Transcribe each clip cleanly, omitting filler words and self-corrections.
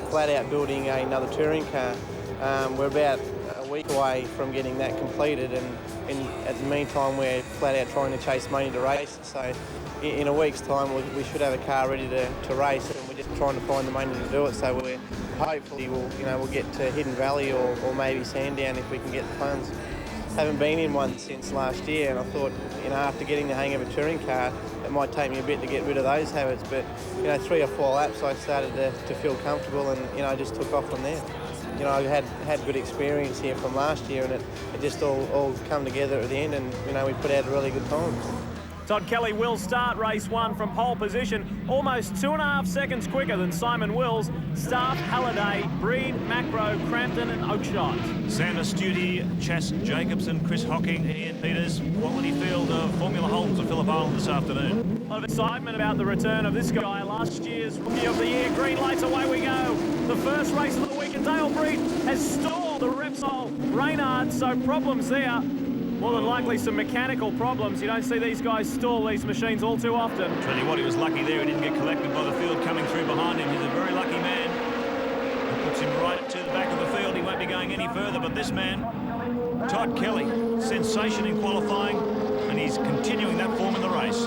flat out building another touring car. We're about a week away from getting that completed, and at the meantime we're flat out trying to chase money to race. So in a week's time we should have a car ready to race, and we're just trying to find the money to do it. So we're hopefully we'll get to Hidden Valley or maybe Sandown if we can get the funds. Haven't been in one since last year, and I thought, after getting the hang of a touring car, it might take me a bit to get rid of those habits. But 3 or 4 laps, I started to feel comfortable, and I just took off from there. I had good experience here from last year, and it just all come together at the end, and we put out a really good time. Todd Kelly will start race 1 from pole position, almost 2.5 seconds quicker than Simon Wills, Staff, Halliday, Breed, Macro, Crampton and Oakshott. Sam Astute, Chas Jacobson, Chris Hocking, Ian Peters. Quality field of Formula Holdens at Phillip Island this afternoon. A lot of excitement about the return of this guy, last year's Rookie of the Year. Green lights, away we go. The first race of the week, and Dale Breed has stalled the Repsol Reynard, so problems there. More than likely some mechanical problems. You don't see these guys stall these machines all too often. Tell you what, he was lucky there. He didn't get collected by the field coming through behind him. He's a very lucky man. It puts him right to the back of the field. He won't be going any further. But this man, Todd Kelly, sensation in qualifying, and he's continuing that form in the race.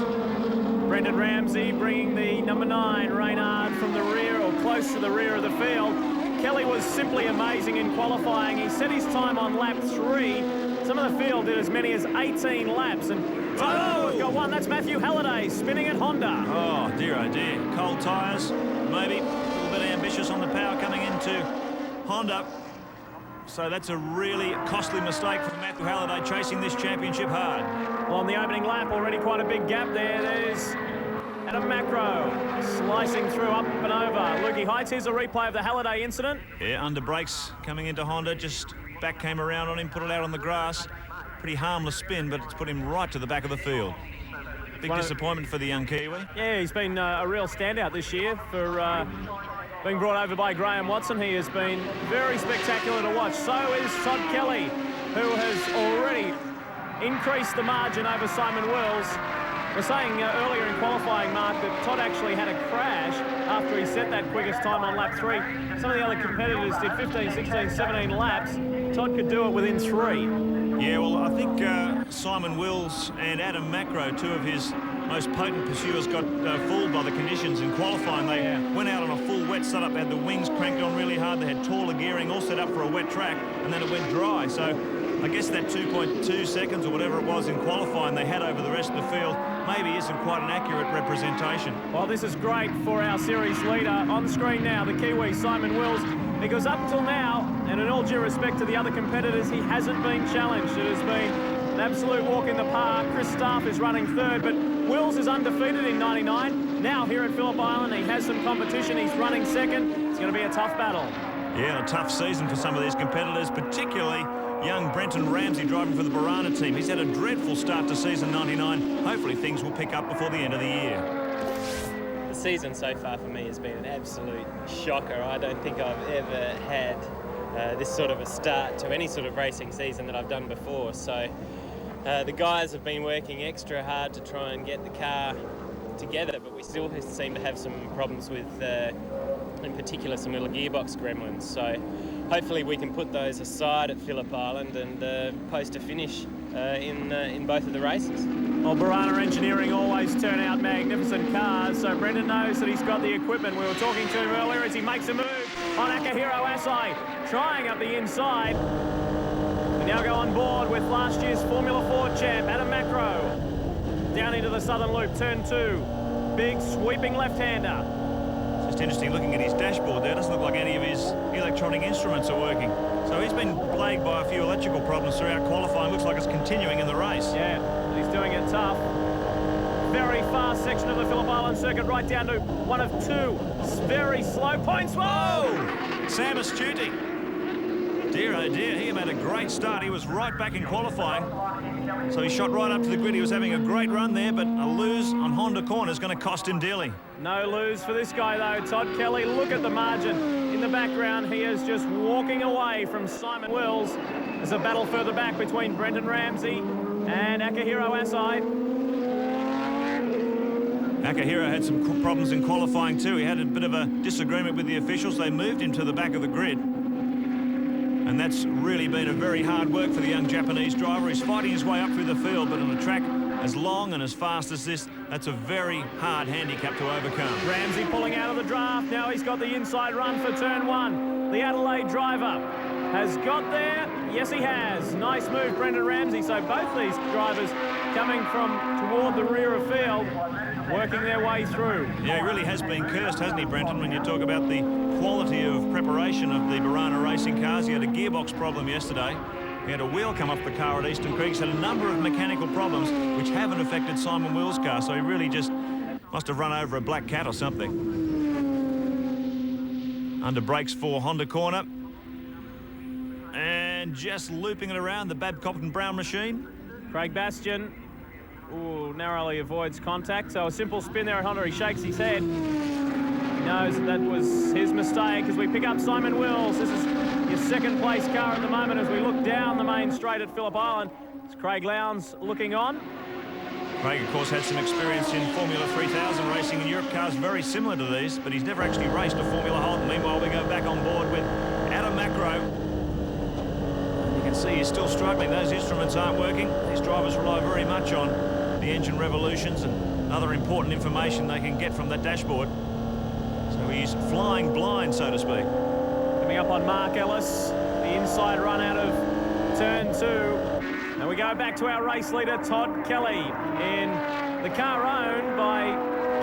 Brendan Ramsey bringing the number 9 Reynard from the rear, or close to the rear of the field. Kelly was simply amazing in qualifying. He set his time on lap 3. Some of the field did as many as 18 laps, and we've got one. That's Matthew Halliday spinning at Honda. Oh dear, cold tyres, maybe a little bit ambitious on the power coming into Honda. So that's a really costly mistake for Matthew Halliday, chasing this championship hard. Well, on the opening lap, already quite a big gap there. There's Adam Macro slicing through, up and over Lukey Heights. Here's a replay of the Halliday incident. Yeah, under brakes coming into Honda, just back came around on him, put it out on the grass. Pretty harmless spin, but it's put him right to the back of the field. Big disappointment for the young Kiwi. Yeah, he's been a real standout this year for being brought over by Graham Watson. He has been very spectacular to watch. So is Todd Kelly, who has already increased the margin over Simon Wills. We're saying earlier in qualifying, Mark, that Todd actually had a crash after he set that quickest time on lap 3. Some of the other competitors did 15, 16, 17 laps. Todd could do it within 3. Yeah, well, I think Simon Wills and Adam Macro, 2 of his most potent pursuers, got fooled by the conditions in qualifying. They went out on a full wet setup. They had the wings cranked on really hard. They had taller gearing, all set up for a wet track, and then it went dry. So I guess that 2.2 seconds or whatever it was in qualifying they had over the rest of the field maybe isn't quite an accurate representation. Well, this is great for our series leader. On screen now, the Kiwi, Simon Wills, because up till now, and in all due respect to the other competitors, he hasn't been challenged. It has been an absolute walk in the park. Chris Staff is running 3rd, but Wills is undefeated in 99. Now here at Phillip Island, he has some competition. He's running 2nd. It's going to be a tough battle. Yeah, and a tough season for some of these competitors, particularly young Brenton Ramsey driving for the Barana team. He's had a dreadful start to season 99. Hopefully things will pick up before the end of the year. The season so far for me has been an absolute shocker. I don't think I've ever had this sort of a start to any sort of racing season that I've done before. So the guys have been working extra hard to try and get the car together, but we still seem to have some problems with, in particular, some little gearbox gremlins. So hopefully we can put those aside at Phillip Island and post a finish in both of the races. Well, Barana Engineering always turn out magnificent cars, so Brendan knows that he's got the equipment. We were talking to him earlier as he makes a move on Akihiro Asai, trying up the inside. We now go on board with last year's Formula 4 champ, Adam Macro. Down into the southern loop, turn 2. Big sweeping left-hander. It's just interesting looking at his dashboard there. It doesn't look like any of his electronic instruments are working. So he's been plagued by a few electrical problems throughout qualifying. Looks like it's continuing in the race. Yeah, he's doing it tough. Very fast section of the Phillip Island circuit, right down to one of 2 very slow points. Whoa! Sam Astute. Dear, oh dear, he made a great start. He was right back in qualifying. So he shot right up to the grid. He was having a great run there, but a lose on Honda corner is going to cost him dearly. No lose for this guy, though. Todd Kelly, look at the margin. In the background, he is just walking away from Simon Wills. There's a battle further back between Brendan Ramsey and Akihiro Asai. Akahiro had some problems in qualifying too. He had a bit of a disagreement with the officials. They moved him to the back of the grid. And that's really been a very hard work for the young Japanese driver. He's fighting his way up through the field, but on a track as long and as fast as this, that's a very hard handicap to overcome. Ramsey pulling out of the draft. Now he's got the inside run for turn 1. The Adelaide driver has got there. Yes, he has. Nice move, Brendan Ramsey. So both these drivers coming from toward the rear of field, working their way through. Yeah, he really has been cursed, hasn't he, Brenton, when you talk about the quality of preparation of the Barana racing cars. He had a gearbox problem yesterday. He had a wheel come off the car at Eastern Creek. He's had a number of mechanical problems which haven't affected Simon Will's car, so he really just must have run over a black cat or something. Under brakes for Honda corner. And just looping it around the Babcock and Brown machine. Craig Bastian narrowly avoids contact, so a simple spin there at Honda. He shakes his head. He knows that was his mistake as we pick up Simon Wills. This is your second place car at the moment as we look down the main straight at Phillip Island. It's Craig Lowndes looking on. Craig, of course, had some experience in Formula 3000 racing in Europe, cars very similar to these, but he's never actually raced a Formula Holden. Meanwhile, we go back on board with Adam Macro. And you can see he's still struggling. Those instruments aren't working. These drivers rely very much on the engine revolutions and other important information they can get from that dashboard. So he's flying blind, so to speak. Coming up on Mark Ellis, the inside run out of turn 2. And we go back to our race leader, Todd Kelly, in the car owned by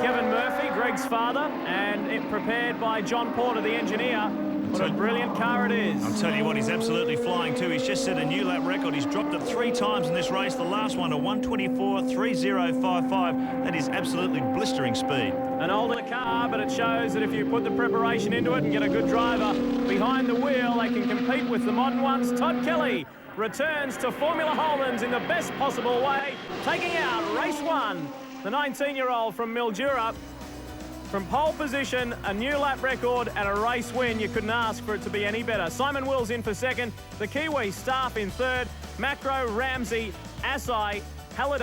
Kevin Murphy, Greg's father, and it prepared by John Porter, the engineer. What a brilliant car it is. I'll tell you what, he's absolutely flying too. He's just set a new lap record. He's dropped it 3 times in this race. The last one to 1:24.3055. That is absolutely blistering speed. An older car, but it shows that if you put the preparation into it and get a good driver behind the wheel, they can compete with the modern ones. Todd Kelly returns to Formula Holdens in the best possible way, taking out race 1. The 19-year-old from Mildura. From pole position, a new lap record and a race win. You couldn't ask for it to be any better. Simon Wills in for second. The Kiwi staff in third. Macro, Ramsey, Asai, Halliday.